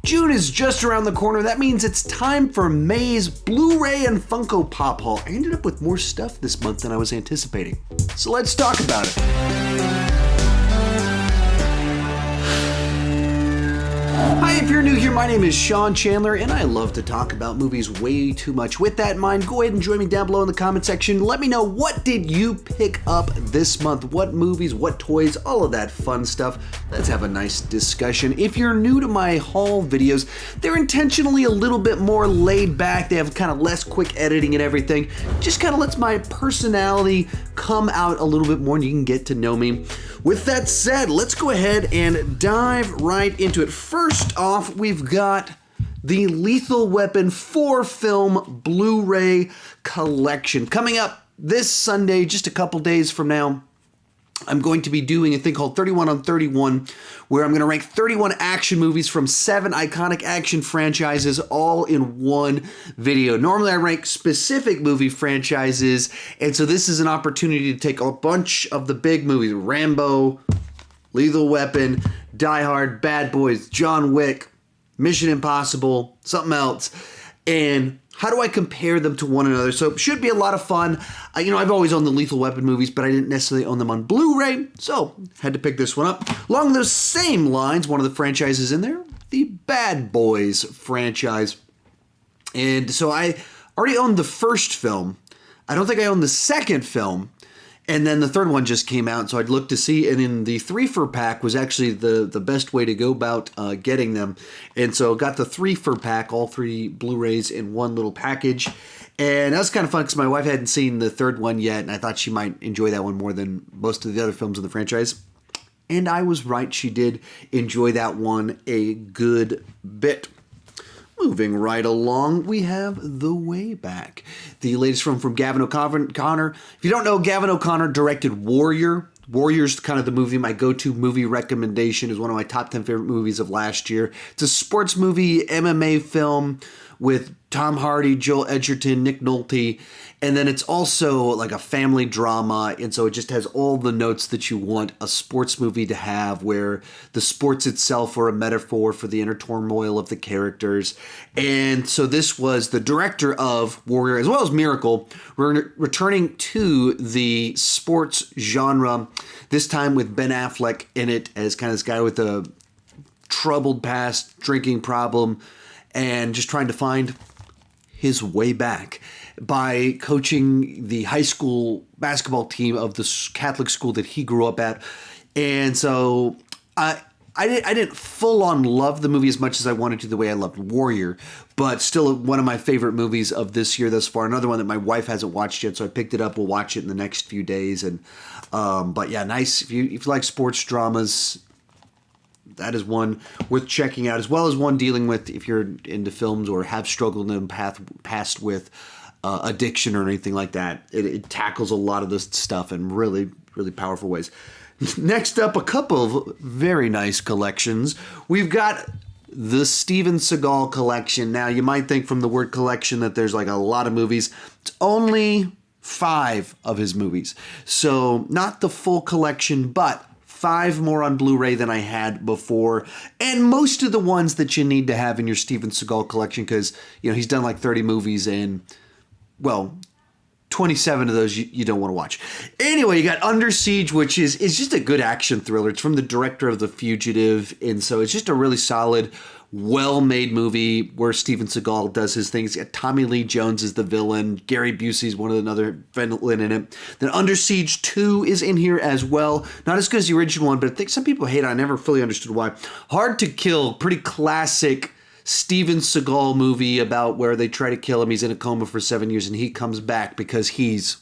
June is just around the corner. That means it's time for May's Blu-ray and Funko Pop haul. I ended up with more stuff this month than I was anticipating. So let's talk about it. Hi, if you're new here, my name is Sean Chandler, and I love to talk about movies way too much. With that in mind, go ahead and join me down below in the comment section. Let me know, what did you pick up this month? What movies, what toys, all of that fun stuff. Let's have a nice discussion. If you're new to my haul videos, they're intentionally a little bit more laid back. They have kind of less quick editing and everything. Just kind of lets my personality come out a little bit more and you can get to know me. With that said, let's go ahead and dive right into it. First off, we've got the Lethal Weapon 4-film Blu-ray collection. Coming up this Sunday, just a couple days from now, I'm going to be doing a thing called 31 on 31, where I'm going to rank 31 action movies from 7 iconic action franchises all in one video. Normally I rank specific movie franchises, and so this is an opportunity to take a bunch of the big movies: Rambo, Lethal Weapon, Die Hard, Bad Boys, John Wick, Mission Impossible, something else, and how do I compare them to one another? So it should be a lot of fun. I've always owned the Lethal Weapon movies, but I didn't necessarily own them on Blu-ray, so had to pick this one up. Along those same lines, one of the franchises in there, the Bad Boys franchise. And so I already owned the first film. I don't think I owned the second film. And then the third one just came out, so I'd look to see, and in the 3-for-pack was actually the best way to go about getting them. And so got the 3-for-pack, all 3 Blu-rays in one little package. And that was kind of fun because my wife hadn't seen the third one yet, and I thought she might enjoy that one more than most of the other films in the franchise. And I was right, she did enjoy that one a good bit. Moving right along, we have The Way Back, the latest film from Gavin O'Connor. If you don't know, Gavin O'Connor directed Warrior. Warrior's kind of the movie, my go-to movie recommendation, is one of my top 10 favorite movies of last year. It's a sports movie, MMA film with Tom Hardy, Joel Edgerton, Nick Nolte, and then it's also like a family drama, and so it just has all the notes that you want a sports movie to have, where the sports itself are a metaphor for the inner turmoil of the characters. And so this was the director of Warrior, as well as Miracle, returning to the sports genre, this time with Ben Affleck in it as kind of this guy with a troubled past, drinking problem, and just trying to find his way back by coaching the high school basketball team of the Catholic school that he grew up at. And so I didn't full on love the movie as much as I wanted to, the way I loved Warrior, but still one of my favorite movies of this year thus far. Another one that my wife hasn't watched yet, so I picked it up. We'll watch it in the next few days. And but yeah, nice. If you like sports dramas, that is one worth checking out, as well as one dealing with, if you're into films or have struggled in the past with addiction or anything like that. It tackles a lot of this stuff in really, really powerful ways. Next up, a couple of very nice collections. We've got the Steven Seagal collection. Now, you might think from the word collection that there's like a lot of movies. It's only 5 of his movies. So not the full collection, but 5 more on Blu-ray than I had before, and most of the ones that you need to have in your Steven Seagal collection, because he's done like 30 movies, and well, 27 of those you don't want to watch. Anyway, you got Under Siege, which is just a good action thriller. It's from the director of The Fugitive, and so it's just a really solid, well-made movie where Steven Seagal does his things. Tommy Lee Jones is the villain. Gary Busey's one of another villain in it. Then Under Siege 2 is in here as well. Not as good as the original one, but I think some people hate it. I never fully understood why. Hard to Kill, pretty classic Steven Seagal movie about where they try to kill him. He's in a coma for 7 years, and he comes back because he's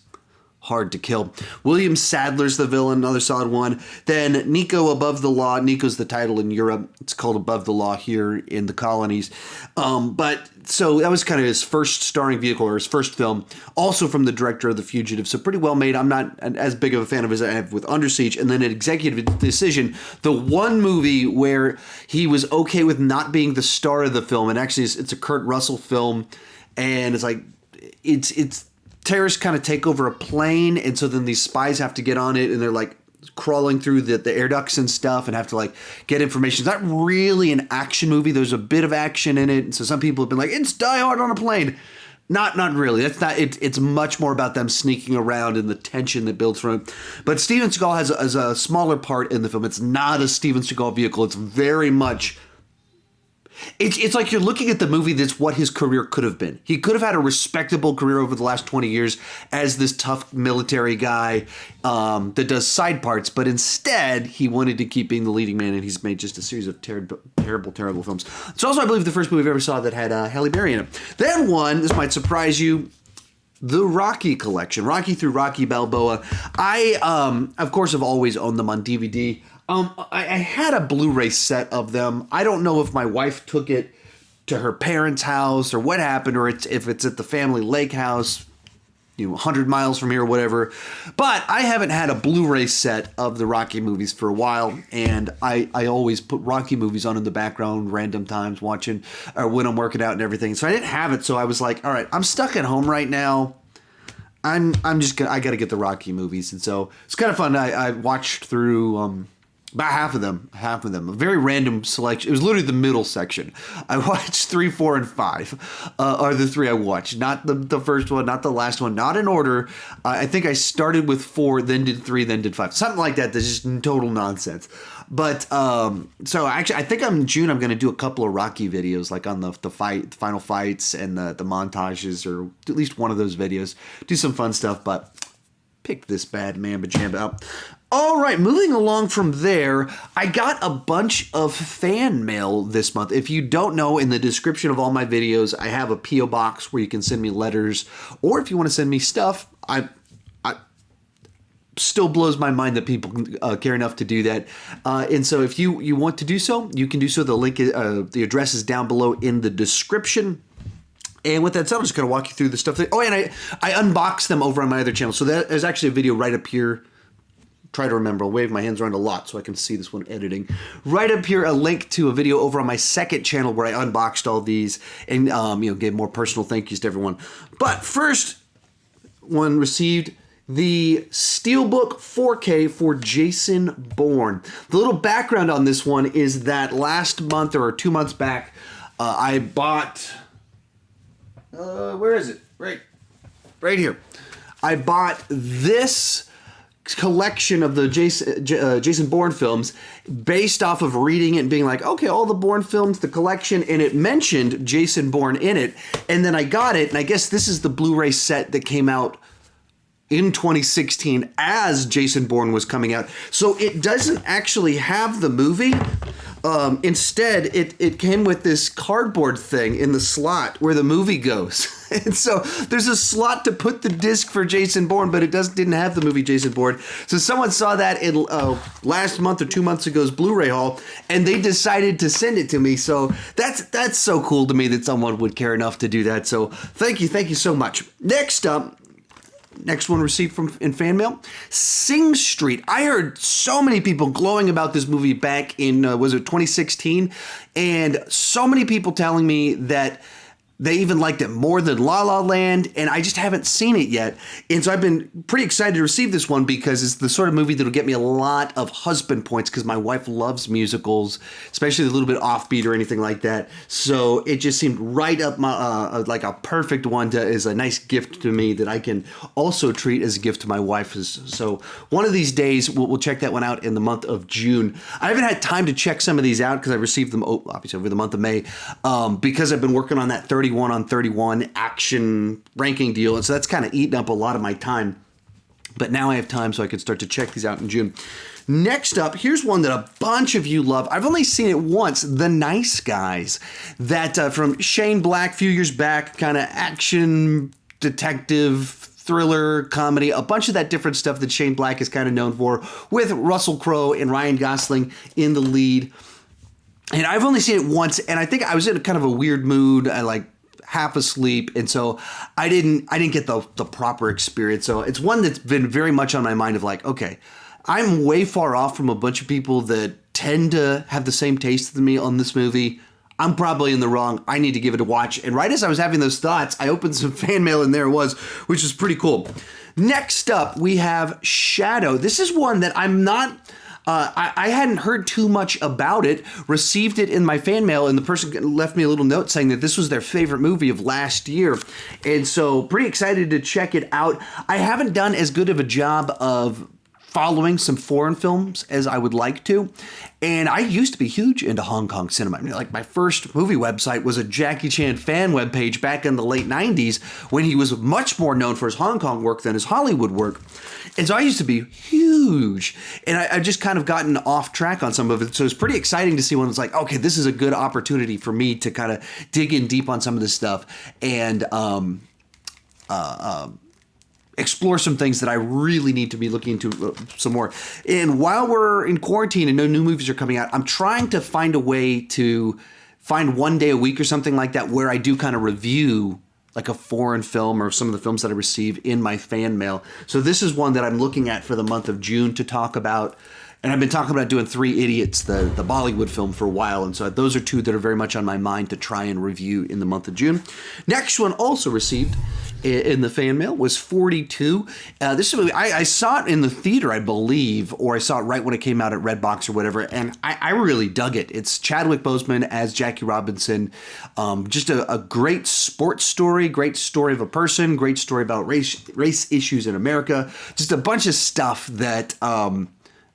hard to kill. William Sadler's the villain, another solid one. Then Nico Above the Law. Nico's the title in Europe. It's called Above the Law here in the colonies. But so that was kind of his first starring vehicle, or his first film, also from the director of The Fugitive. So pretty well made. I'm not as big of a fan of his as I have with Under Siege. And then an Executive Decision, the one movie where he was okay with not being the star of the film. And actually it's a Kurt Russell film. And it's like, it's terrorists kind of take over a plane, and so then these spies have to get on it, and they're like crawling through the air ducts and stuff and have to like get information. It's not really an action movie. There's a bit of action in it. And so some people have been like, it's Die Hard on a plane. Not really. That's not it. It's much more about them sneaking around and the tension that builds from it. But Steven Seagal has a smaller part in the film. It's not a Steven Seagal vehicle. It's very much. It's like you're looking at the movie that's what his career could have been. He could have had a respectable career over the last 20 years as this tough military guy that does side parts, but instead he wanted to keep being the leading man, and he's made just a series of terrible films. It's also, I believe, the first movie I've ever saw that had Halle Berry in it. Then one, this might surprise you, the Rocky collection, Rocky through Rocky Balboa. I, of course, have always owned them on DVD. I had a Blu-ray set of them. I don't know if my wife took it to her parents' house or what happened, or if it's at the family lake house, 100 miles from here or whatever. But I haven't had a Blu-ray set of the Rocky movies for a while, and I always put Rocky movies on in the background random times watching, or when I'm working out and everything. So I didn't have it, so I was like, all right, I'm stuck at home right now. I got to get the Rocky movies. And so it's kind of fun. I watched through about half of them, a very random selection. It was literally the middle section. I watched 3, 4, and 5 are the 3 I watched. Not the first one, not the last one, not in order. I think I started with 4, then did 3, then did 5. Something like that. That's just total nonsense. But so actually, I think in June I'm going to do a couple of Rocky videos, like on the final fights and the montages, or at least one of those videos. Do some fun stuff, but pick this bad mamba jamba up. All right, moving along from there, I got a bunch of fan mail this month. If you don't know, in the description of all my videos, I have a P.O. box where you can send me letters, or if you want to send me stuff. I still blows my mind that people care enough to do that. And so if you want to do so, you can do so. The link, the address is down below in the description. And with that said, I'm just going to walk you through the stuff. And I unboxed them over on my other channel. So there's actually a video right up here. Try to remember. I'll wave my hands around a lot so I can see this one editing. Right up here, a link to a video over on my second channel where I unboxed all these and gave more personal thank yous to everyone. But first one received the Steelbook 4K for Jason Bourne. The little background on this one is that last month or 2 months back, I bought. Where is it? Right here. I bought this collection of the Jason Bourne films based off of reading it and being like, okay, all the Bourne films, the collection, and it mentioned Jason Bourne in it. And then I got it, and I guess this is the Blu-ray set that came out in 2016 as Jason Bourne was coming out. So it doesn't actually have the movie. Instead, it came with this cardboard thing in the slot where the movie goes. And so there's a slot to put the disc for Jason Bourne, but it didn't have the movie Jason Bourne. So someone saw that in last month or 2 months ago's Blu-ray haul, and they decided to send it to me. So that's so cool to me that someone would care enough to do that. So thank you so much. Next up. Next one received in fan mail, Sing Street. I heard so many people glowing about this movie back in, 2016? And so many people telling me that they even liked it more than La La Land, and I just haven't seen it yet. And so I've been pretty excited to receive this one because it's the sort of movie that'll get me a lot of husband points because my wife loves musicals, especially a little bit offbeat or anything like that. So it just seemed right up my like a perfect one as a nice gift to me that I can also treat as a gift to my wife. So one of these days we'll check that one out in the month of June. I haven't had time to check some of these out because I received them obviously over the month of May because I've been working on that 31 on 31 action ranking deal. And so that's kind of eaten up a lot of my time. But now I have time so I can start to check these out in June. Next up, here's one that a bunch of you love. I've only seen it once, The Nice Guys. That from Shane Black a few years back, kind of action, detective, thriller, comedy, a bunch of that different stuff that Shane Black is kind of known for, with Russell Crowe and Ryan Gosling in the lead. And I've only seen it once, and I think I was in a kind of a weird mood. I like half asleep, and so I didn't get the proper experience. So it's one that's been very much on my mind of like, okay, I'm way far off from a bunch of people that tend to have the same taste as me on this movie. I'm probably in the wrong. I need to give it a watch. And right as I was having those thoughts, I opened some fan mail, and there it was, which was pretty cool. Next up, we have Shadow. This is one that I'm not... I hadn't heard too much about it, received it in my fan mail, and the person left me a little note saying that this was their favorite movie of last year. And so pretty excited to check it out. I haven't done as good of a job of following some foreign films as I would like to. And I used to be huge into Hong Kong cinema. I mean, like, my first movie website was a Jackie Chan fan webpage back in the late 90s when he was much more known for his Hong Kong work than his Hollywood work. And so I used to be huge. And I've just kind of gotten off track on some of it. So it's pretty exciting to see when it's like, okay, this is a good opportunity for me to kind of dig in deep on some of this stuff and explore some things that I really need to be looking into some more. And while we're in quarantine and no new movies are coming out, I'm trying to find a way to find one day a week or something like that where I do kind of review like a foreign film or some of the films that I receive in my fan mail. So this is one that I'm looking at for the month of June to talk about. And I've been talking about doing Three Idiots, the Bollywood film, for a while. And so those are two that are very much on my mind to try and review in the month of June. Next one also received in the fan mail was 42. This is a movie, I saw it in the theater, I believe, or I saw it right when it came out at Redbox or whatever. And I really dug it. It's Chadwick Boseman as Jackie Robinson. Just a great sports story, great story of a person, great story about race issues in America. Just a bunch of stuff that...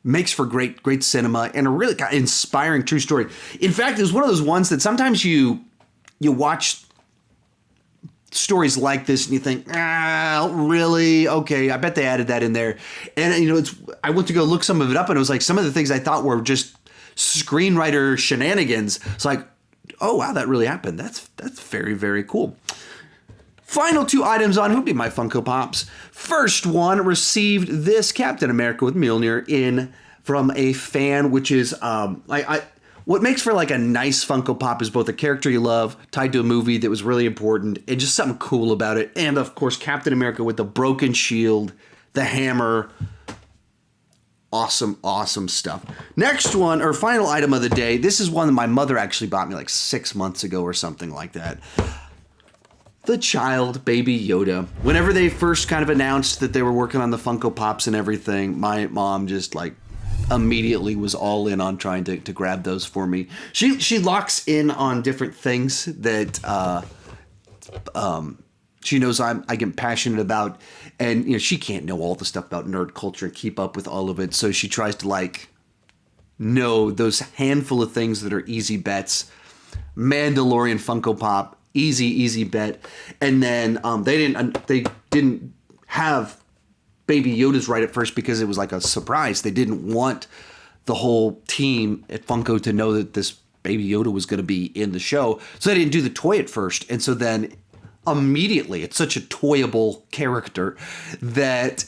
makes for great cinema and a really inspiring true story. In fact, it was one of those ones that sometimes you watch stories like this and you think, really? Okay, I bet they added that in there. And I went to go look some of it up and it was like some of the things I thought were just screenwriter shenanigans. It's like, oh wow, that really happened. That's very, very cool. Final two items on Who Be My Funko Pops. First one received this Captain America with Mjolnir in from a fan, which is what makes for like a nice Funko Pop is both a character you love tied to a movie that was really important and just something cool about it. And of course, Captain America with the broken shield, the hammer. Awesome, awesome stuff. Next one, or final item of the day. This is one that my mother actually bought me like 6 months ago or something like that. The child, Baby Yoda. Whenever they first kind of announced that they were working on the Funko Pops and everything, my mom just like immediately was all in on trying to grab those for me. She locks in on different things that she knows I get passionate about, and she can't know all the stuff about nerd culture and keep up with all of it. So she tries to like know those handful of things that are easy bets. Mandalorian Funko Pop. Easy bet. And then they didn't have Baby Yoda's right at first because it was like a surprise. They didn't want the whole team at Funko to know that this Baby Yoda was going to be in the show. So they didn't do the toy at first. And so then immediately, it's such a toyable character that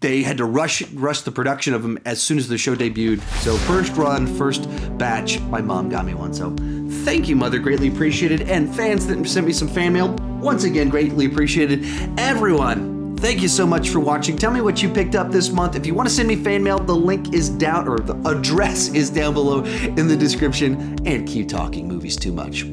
they had to rush the production of him as soon as the show debuted. So first run, first batch, my mom got me one. So thank you, Mother. Greatly appreciated. And fans that sent me some fan mail, once again, greatly appreciated. Everyone, thank you so much for watching. Tell me what you picked up this month. If you want to send me fan mail, the link is down, or the address is down below in the description. And keep talking movies too much.